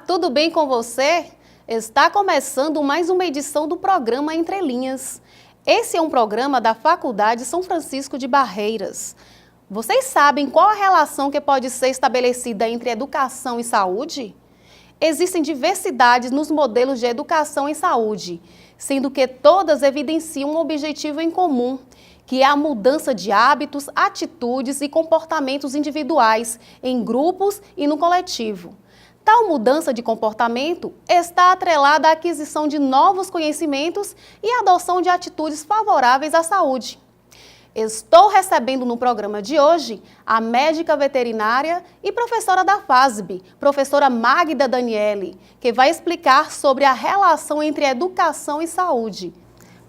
tudo bem com você? Está começando mais uma edição do programa Entre Linhas. Esse é um programa da Faculdade São Francisco de Barreiras. Vocês sabem qual a relação que pode ser estabelecida entre educação e saúde? Existem diversidades nos modelos de educação e saúde, sendo que todas evidenciam um objetivo em comum, que é a mudança de hábitos, atitudes e comportamentos individuais, em grupos e no coletivo. Tal mudança de comportamento está atrelada à aquisição de novos conhecimentos e à adoção de atitudes favoráveis à saúde. Estou recebendo no programa de hoje a médica veterinária e professora da FASB, professora Magda Daniele, que vai explicar sobre a relação entre educação e saúde.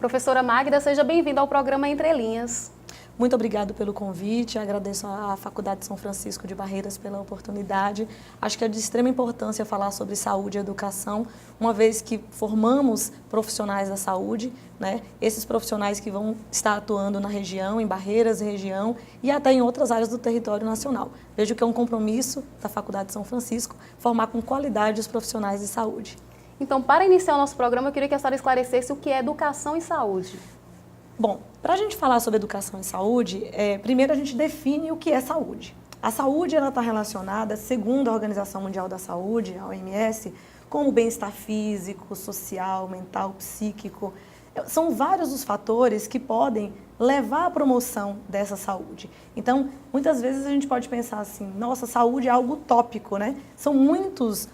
Professora Magda, seja bem-vinda ao programa Entre Linhas. Muito obrigado pelo convite, agradeço à Faculdade São Francisco de Barreiras pela oportunidade. Acho que é de extrema importância falar sobre saúde e educação, uma vez que formamos profissionais da saúde, né? Esses profissionais que vão estar atuando na região, em Barreiras, região e até em outras áreas do território nacional. Vejo que é um compromisso da Faculdade São Francisco formar com qualidade os profissionais de saúde. Então, para iniciar o nosso programa, eu queria que a senhora esclarecesse o que é educação e saúde. Bom, para a gente falar sobre educação e saúde, primeiro a gente define o que é saúde. A saúde está relacionada, segundo a Organização Mundial da Saúde, a OMS, com o bem-estar físico, social, mental, psíquico. São vários os fatores que podem levar à promoção dessa saúde. Então, muitas vezes a gente pode pensar assim, nossa, saúde é algo utópico, né? São muitos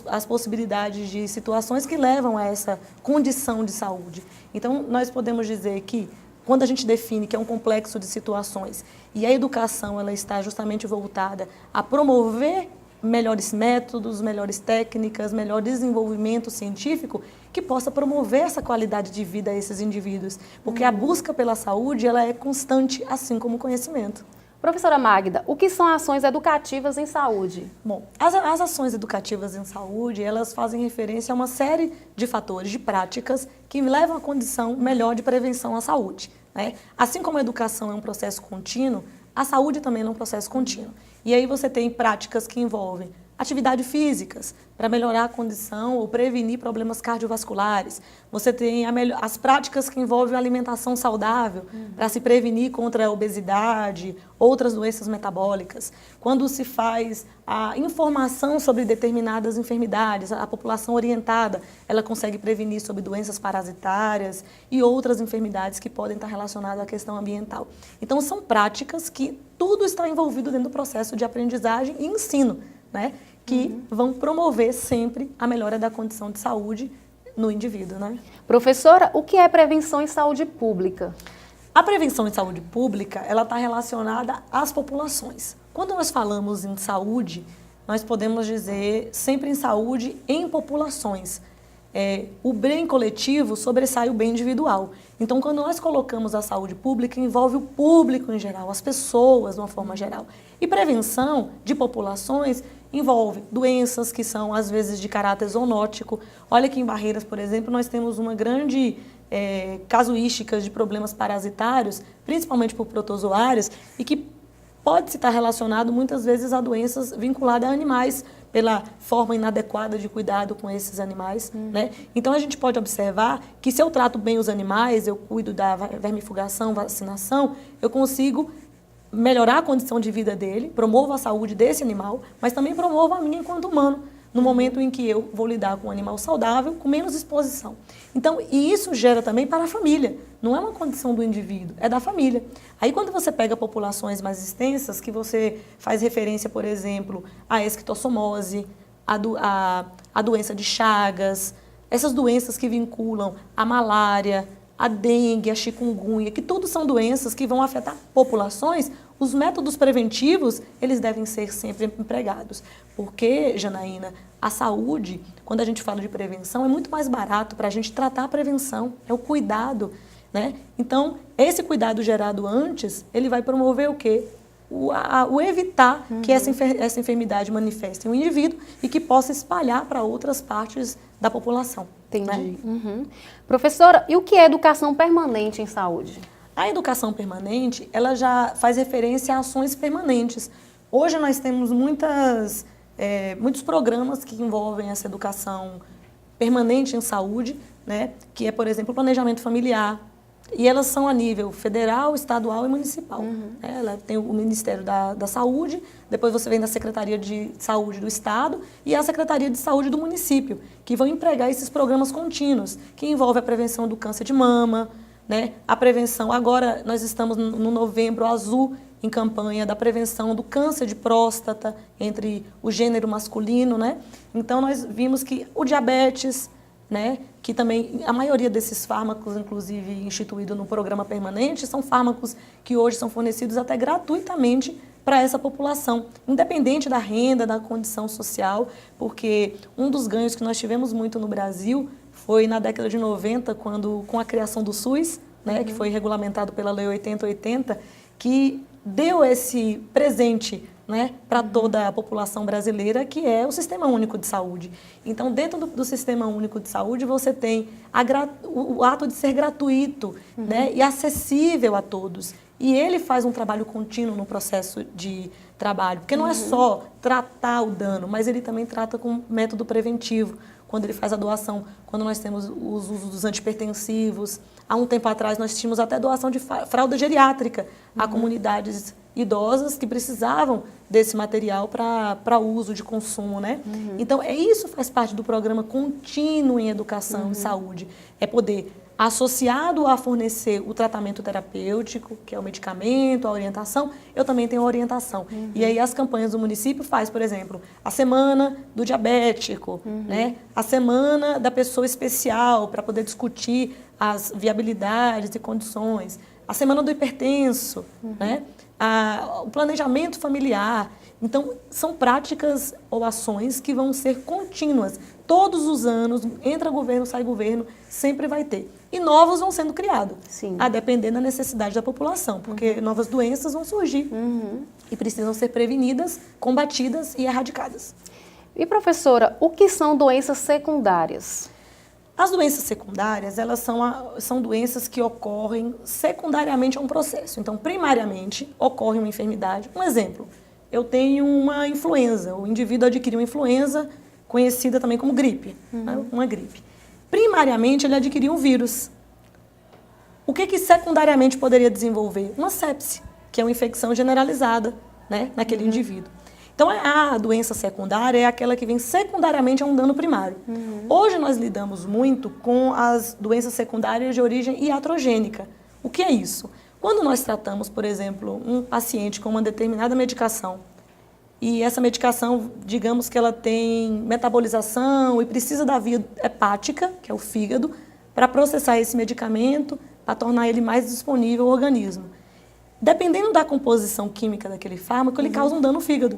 as possibilidades de situações que levam a essa condição de saúde. Então, nós podemos dizer que, quando a gente define que é um complexo de situações e a educação ela está justamente voltada a promover melhores métodos, melhores técnicas, melhor desenvolvimento científico que possa promover essa qualidade de vida a esses indivíduos. Porque a busca pela saúde ela é constante, assim como o conhecimento. Professora Magda, o que são ações educativas em saúde? Bom, as ações educativas em saúde, elas fazem referência a uma série de fatores, de práticas que levam à condição melhor de prevenção à saúde, né? Assim como a educação é um processo contínuo, a saúde também é um processo contínuo. E aí você tem práticas que envolvem atividades físicas, para melhorar a condição ou prevenir problemas cardiovasculares. Você tem as práticas que envolvem alimentação saudável, para se prevenir contra a obesidade, outras doenças metabólicas. Quando se faz a informação sobre determinadas enfermidades, a população orientada, ela consegue prevenir sobre doenças parasitárias e outras enfermidades que podem estar relacionadas à questão ambiental. Então, são práticas que tudo está envolvido dentro do processo de aprendizagem e ensino, né? Que vão promover sempre a melhora da condição de saúde no indivíduo, né? Professora, o que é prevenção em saúde pública? A prevenção em saúde pública, ela está relacionada às populações. Quando nós falamos em saúde, nós podemos dizer sempre em saúde em populações. O bem coletivo sobressai o bem individual. Então, quando nós colocamos a saúde pública, envolve o público em geral, as pessoas de uma forma geral. E prevenção de populações envolve doenças que são, às vezes, de caráter zoonótico. Olha que em Barreiras, por exemplo, nós temos uma grande casuística de problemas parasitários, principalmente por protozoários, e que pode estar relacionado muitas vezes a doenças vinculadas a animais, pela forma inadequada de cuidado com esses animais, né? Então a gente pode observar que se eu trato bem os animais, eu cuido da vermifugação, vacinação, eu consigo melhorar a condição de vida dele, promovo a saúde desse animal, mas também promovo a minha enquanto humano, no momento em que eu vou lidar com um animal saudável, com menos exposição. Então, e isso gera também para a família, não é uma condição do indivíduo, é da família. Aí quando você pega populações mais extensas, que você faz referência, por exemplo, à esquistossomose, a doença de Chagas, essas doenças que vinculam a malária, a dengue, a chikungunya, que todos são doenças que vão afetar populações, os métodos preventivos, eles devem ser sempre empregados. Porque, Janaína, a saúde, quando a gente fala de prevenção, é muito mais barato para a gente tratar a prevenção, é o cuidado, né? Então, esse cuidado gerado antes, ele vai promover o quê? O evitar que essa enfermidade manifeste em um indivíduo e que possa espalhar para outras partes da população. Entendi. Né? Professora, e o que é educação permanente em saúde? A educação permanente, ela já faz referência a ações permanentes. Hoje nós temos muitas muitos programas que envolvem essa educação permanente em saúde, né, que é, por exemplo, o planejamento familiar. E elas são a nível federal, estadual e municipal. Ela tem o Ministério da Saúde, depois você vem da Secretaria de Saúde do Estado e a Secretaria de Saúde do município, que vão empregar esses programas contínuos, que envolvem a prevenção do câncer de mama, né, a prevenção, agora nós estamos no Novembro Azul, em campanha da prevenção do câncer de próstata entre o gênero masculino, né? Então nós vimos que o diabetes, né, que também a maioria desses fármacos, inclusive instituídos no programa permanente, são fármacos que hoje são fornecidos até gratuitamente para essa população, independente da renda, da condição social, porque um dos ganhos que nós tivemos muito no Brasil foi na década de 90, quando, com a criação do SUS, né, que foi regulamentado pela Lei 8080, que deu esse presente, né, para toda a população brasileira, que é o Sistema Único de Saúde. Então, dentro do Sistema Único de Saúde, você tem o ato de ser gratuito, né, e acessível a todos. E ele faz um trabalho contínuo no processo de trabalho, porque não é só tratar o dano, mas ele também trata com método preventivo, quando ele faz a doação, quando nós temos os usos dos antipertensivos. Há um tempo atrás, nós tínhamos até doação de fralda geriátrica a comunidades idosas que precisavam desse material para uso de consumo, né? Então, isso faz parte do programa contínuo em educação e saúde. É poder, associado a fornecer o tratamento terapêutico, que é o medicamento, a orientação, eu também tenho a orientação. E aí as campanhas do município faz, por exemplo, a semana do diabético, né? A semana da pessoa especial, para poder discutir as viabilidades e condições, a semana do hipertenso, né? O planejamento familiar. Então, são práticas ou ações que vão ser contínuas. Todos os anos, entra governo, sai governo, sempre vai ter. E novos vão sendo criados, a depender da necessidade da população, porque novas doenças vão surgir e precisam ser prevenidas, combatidas e erradicadas. E, professora, o que são doenças secundárias? As doenças secundárias, elas são doenças que ocorrem secundariamente a um processo. Então, primariamente, ocorre uma enfermidade. Um exemplo, eu tenho uma influenza, o indivíduo adquiriu uma influenza, conhecida também como gripe, né? Uma gripe. Primariamente, ele adquiriu um vírus. O que secundariamente poderia desenvolver? Uma sepse, que é uma infecção generalizada, né, naquele indivíduo. Então, a doença secundária é aquela que vem secundariamente a um dano primário. Hoje nós lidamos muito com as doenças secundárias de origem iatrogênica. O que é isso? Quando nós tratamos, por exemplo, um paciente com uma determinada medicação, e essa medicação, digamos que ela tem metabolização e precisa da via hepática, que é o fígado, para processar esse medicamento, para tornar ele mais disponível ao organismo. Dependendo da composição química daquele fármaco, ele causa um dano no fígado.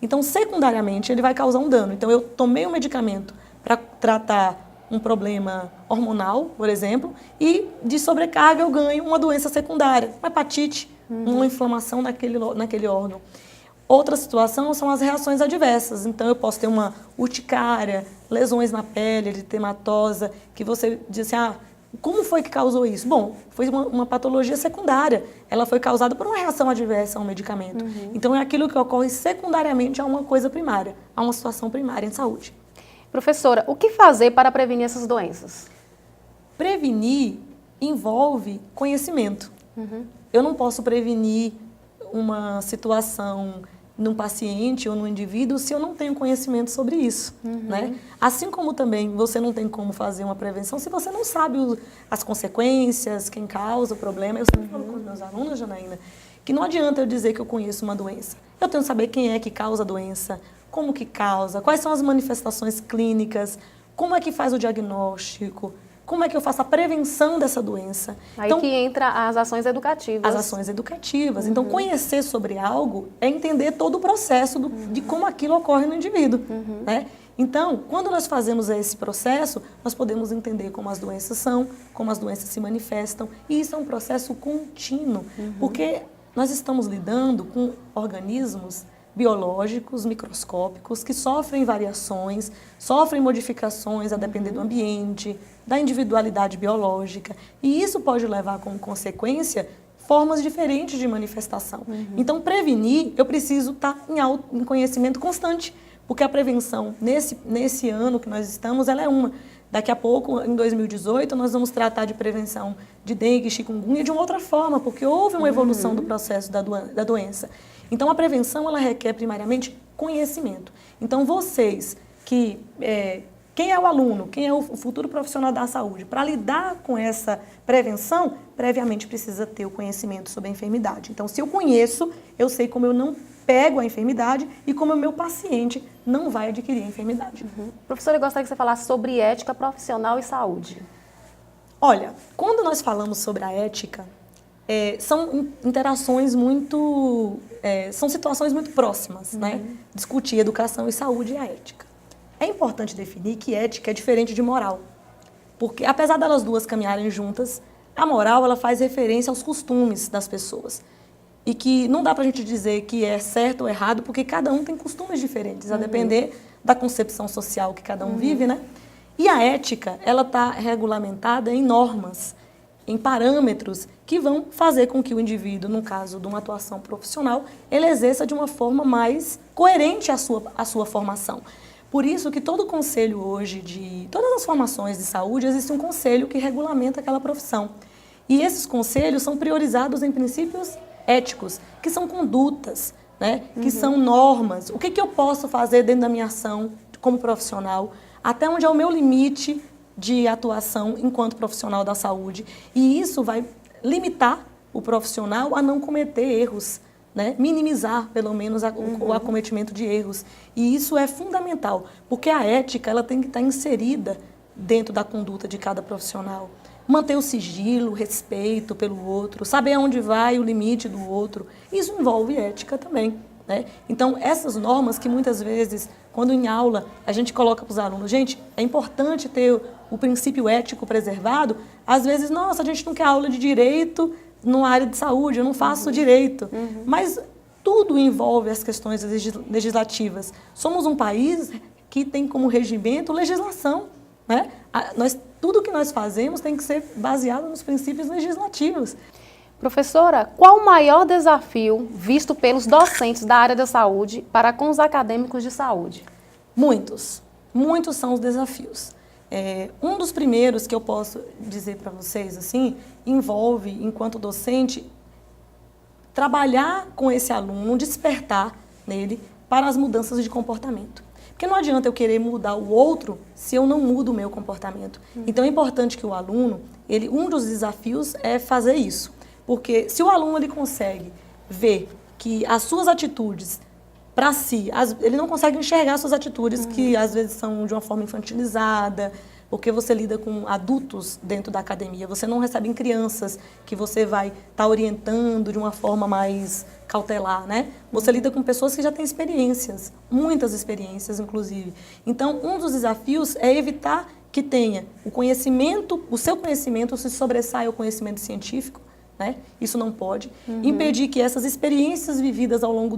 Então, secundariamente, ele vai causar um dano. Então, eu tomei um medicamento para tratar um problema hormonal, por exemplo, e de sobrecarga eu ganho uma doença secundária, uma hepatite, uma inflamação naquele órgão. Outra situação são as reações adversas. Então, eu posso ter uma urticária, lesões na pele, eritematosa, que você diz assim, como foi que causou isso? Bom, foi uma patologia secundária. Ela foi causada por uma reação adversa a um medicamento. Então, é aquilo que ocorre secundariamente a uma coisa primária, a uma situação primária em saúde. Professora, o que fazer para prevenir essas doenças? Prevenir envolve conhecimento. Eu não posso prevenir uma situação num paciente ou num indivíduo se eu não tenho conhecimento sobre isso, né? Assim como também você não tem como fazer uma prevenção se você não sabe as consequências, quem causa o problema. Eu sempre falo com os meus alunos, Janaína, que não adianta eu dizer que eu conheço uma doença. Eu tenho que saber quem é que causa a doença, como que causa, quais são as manifestações clínicas, como é que faz o diagnóstico, como é que eu faço a prevenção dessa doença. Aí então, que entra as ações educativas. As ações educativas. Então, conhecer sobre algo é entender todo o processo de como aquilo ocorre no indivíduo, né? Então, quando nós fazemos esse processo, nós podemos entender como as doenças são, como as doenças se manifestam, e isso é um processo contínuo, porque nós estamos lidando com organismos biológicos, microscópicos, que sofrem variações, sofrem modificações a depender do ambiente, da individualidade biológica. E isso pode levar como consequência formas diferentes de manifestação. Então, prevenir, eu preciso estar em conhecimento constante, Porque a prevenção, nesse ano que nós estamos, ela é uma. Daqui a pouco, em 2018, nós vamos tratar de prevenção de dengue e chikungunya de uma outra forma, porque houve uma evolução do processo da doença. Então, a prevenção, ela requer, primariamente, conhecimento. Então, vocês que... quem é o aluno, quem é o futuro profissional da saúde, para lidar com essa prevenção, previamente precisa ter o conhecimento sobre a enfermidade. Então, se eu conheço, eu sei como eu não pego a enfermidade e como o meu paciente não vai adquirir a enfermidade. Professora, eu gostaria que você falasse sobre ética profissional e saúde. Olha, quando nós falamos sobre a ética, são interações muito... são situações muito próximas, né? Discutir educação e saúde e a ética. É importante definir que ética é diferente de moral, porque apesar delas duas caminharem juntas, a moral ela faz referência aos costumes das pessoas e que não dá para a gente dizer que é certo ou errado, porque cada um tem costumes diferentes, a depender da concepção social que cada um vive, né? E a ética ela está regulamentada em normas, em parâmetros que vão fazer com que o indivíduo, no caso de uma atuação profissional, ele exerça de uma forma mais coerente à sua formação. Por isso que todo conselho hoje, de todas as formações de saúde, existe um conselho que regulamenta aquela profissão. E esses conselhos são priorizados em princípios éticos, que são condutas, né? Que são normas. O que eu posso fazer dentro da minha ação como profissional, até onde é o meu limite de atuação enquanto profissional da saúde. E isso vai limitar o profissional a não cometer erros, né? Minimizar, pelo menos, o acometimento de erros. E isso é fundamental, porque a ética ela tem que estar inserida dentro da conduta de cada profissional. Manter o sigilo, o respeito pelo outro, saber aonde vai o limite do outro. Isso envolve ética também, né? Então, essas normas que muitas vezes, quando em aula, a gente coloca para os alunos, gente, é importante ter o princípio ético preservado. Às vezes, nossa, a gente não quer aula de direito numa área de saúde, eu não faço direito. Mas tudo envolve as questões legislativas. Somos um país que tem como regimento legislação, né? Tudo que nós fazemos tem que ser baseado nos princípios legislativos. Professora, qual o maior desafio visto pelos docentes da área da saúde para com os acadêmicos de saúde? Muitos são os desafios. Um dos primeiros que eu posso dizer para vocês, assim, envolve, enquanto docente, trabalhar com esse aluno, despertar nele para as mudanças de comportamento. Porque não adianta eu querer mudar o outro se eu não mudo o meu comportamento. Então é importante que o aluno, um dos desafios é fazer isso. Porque se o aluno ele consegue ver que as suas atitudes para si, ele não consegue enxergar suas atitudes que às vezes são de uma forma infantilizada, porque você lida com adultos dentro da academia, você não recebe em crianças que você vai estar orientando de uma forma mais cautelar, né? Você lida com pessoas que já têm experiências, muitas experiências, inclusive. Então, um dos desafios é evitar que tenha o seu conhecimento se sobressaia ao conhecimento científico, né? Isso não pode. Impedir que essas experiências vividas ao longo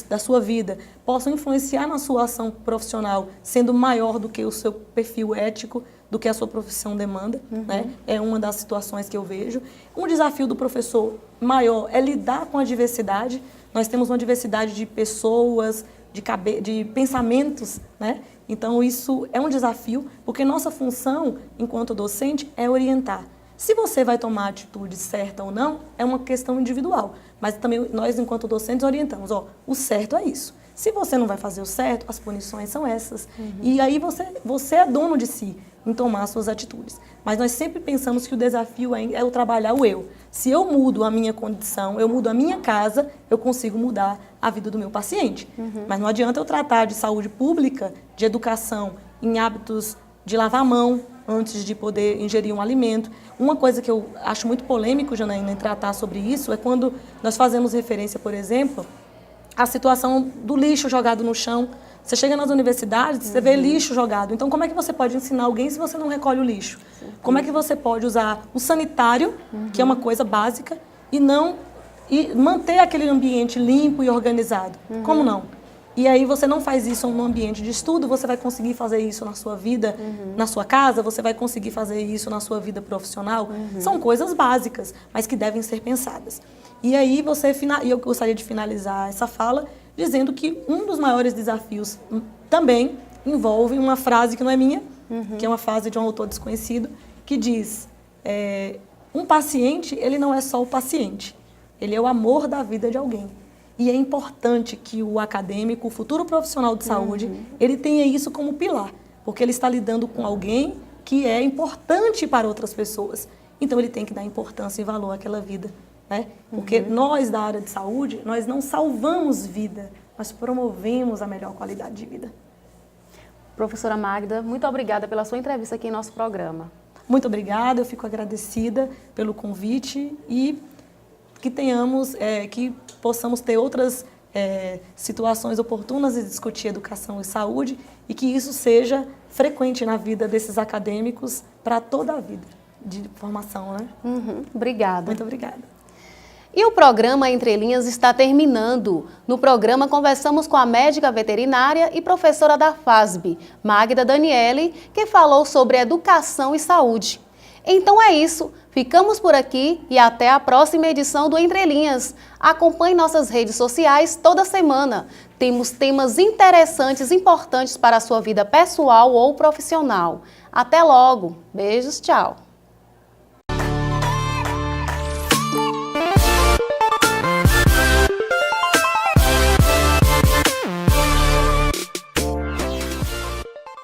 da sua vida possam influenciar na sua ação profissional, sendo maior do que o seu perfil ético, do que a sua profissão demanda, né? É uma das situações que eu vejo. Um desafio do professor maior é lidar com a diversidade. Nós temos uma diversidade de pessoas, de pensamentos, né? Então isso é um desafio, porque nossa função, enquanto docente, é orientar. Se você vai tomar a atitude certa ou não, é uma questão individual. Mas também nós, enquanto docentes, orientamos. O certo é isso. Se você não vai fazer o certo, as punições são essas. E aí você é dono de si em tomar as suas atitudes. Mas nós sempre pensamos que o desafio é o trabalhar o eu. Se eu mudo a minha condição, eu mudo a minha casa, eu consigo mudar a vida do meu paciente. Mas não adianta eu tratar de saúde pública, de educação, em hábitos de lavar a mão, antes de poder ingerir um alimento. Uma coisa que eu acho muito polêmico, Janaína, em tratar sobre isso, é quando nós fazemos referência, por exemplo, à situação do lixo jogado no chão. Você chega nas universidades, você vê lixo jogado. Então, como é que você pode ensinar alguém se você não recolhe o lixo? Como é que você pode usar o sanitário, que é uma coisa básica, e manter aquele ambiente limpo e organizado? Como não? E aí você não faz isso no ambiente de estudo, você vai conseguir fazer isso na sua vida, na sua casa, você vai conseguir fazer isso na sua vida profissional. São coisas básicas, mas que devem ser pensadas. E aí eu gostaria de finalizar essa fala dizendo que um dos maiores desafios também envolve uma frase que não é minha, que é uma frase de um autor desconhecido, que diz, um paciente, ele não é só o paciente, ele é o amor da vida de alguém. E é importante que o acadêmico, o futuro profissional de saúde, ele tenha isso como pilar, porque ele está lidando com alguém que é importante para outras pessoas. Então, ele tem que dar importância e valor àquela vida, né? Porque nós, da área de saúde, nós não salvamos vida, nós promovemos a melhor qualidade de vida. Professora Magda, muito obrigada pela sua entrevista aqui em nosso programa. Muito obrigada, eu fico agradecida pelo convite e que tenhamos, que possamos ter outras situações oportunas de discutir educação e saúde e que isso seja frequente na vida desses acadêmicos para toda a vida de formação, né? Obrigada. Muito obrigada. E o programa Entre Linhas está terminando. No programa conversamos com a médica veterinária e professora da FASB, Magda Daniele, que falou sobre educação e saúde. Então é isso, ficamos por aqui e até a próxima edição do Entre Linhas. Acompanhe nossas redes sociais toda semana. Temos temas interessantes, importantes para a sua vida pessoal ou profissional. Até logo. Beijos, tchau.